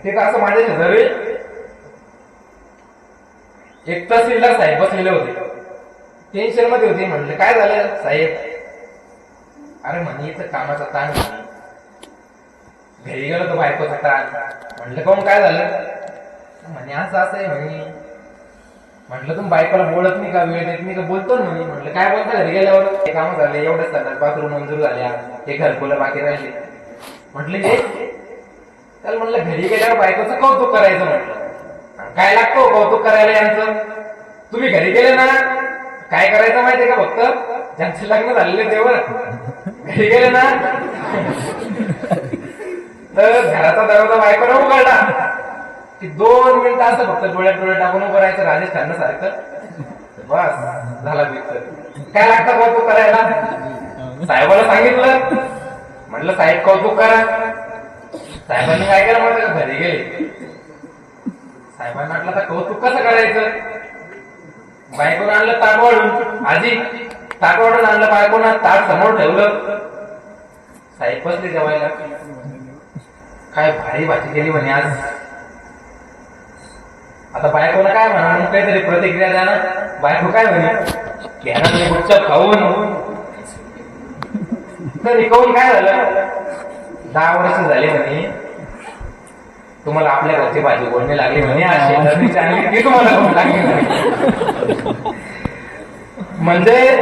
ते तर असं माझ्या शेजारी एक तहसीलदार साहेब बसलेले होते, टेन्शन मध्ये होते. म्हणलं काय झालं साहेब? अरे म्हणे इथं कामाचा ताण म्हणे, घरी गेलो तर बायकोचा ताण. म्हणलं काऊन काय झालं? म्हणे असं असं आहे म्हणे. म्हटलं तुम्ही बायकोला बोलत नाही का, वेळ देत नाही का? बोलतो ना म्हणे. म्हटलं काय बोलता? घरी गेल्यावर हे काम झाले, एवढेच झालं, बाथरूम मंजूर झाल्या, हे घरकुलं बाकी राहिले. म्हटलं हे त्याला म्हणलं घरी गेल्यावर बायकोचं कौतुक करायचं. म्हटलं काय लागतो कौतुक करायला यांचं? तुम्ही घरी गेले ना काय करायचं माहितीये का? फक्त ज्यांचे लग्न झालेले तेव्हा घरी गेले ना तर घराचा दरवाजा बायकोला उघडला की 2 मिनिटं असं फक्त डोळ्यात डोळे टाकून उभं राहायचं, राजेश खन्ना सारखं. बस झाला पिक्चर. काय लागतं कौतुक करायला? साहेबाला सांगितलं, म्हटलं साहेब कौतुक करा. साहेबांनी काय केलं म्हणलं, घरी गेले. साहेबांना म्हटलं आता कौतुक कसं करायचं? बायकोनं आणलं ताट वाढून, आजी ताट वाढून आणलं, बायकोनं ताट समोर ठेवलं. साहेब बसले जेवायला. काय भारी भाजी केली म्हणे आज. आता बायकोला काय म्हणा, काहीतरी प्रतिक्रिया द्या ना. बायको काय म्हणे, घ्या गुपचाप खाऊन. तर रिकवून काय झालं, 10 वर्ष झाले म्हणे तुम्हाला आपल्या घरची भाजी बोलणे लागली म्हणे, आज शेजारची चांगली ती तुम्हाला लागली म्हणजे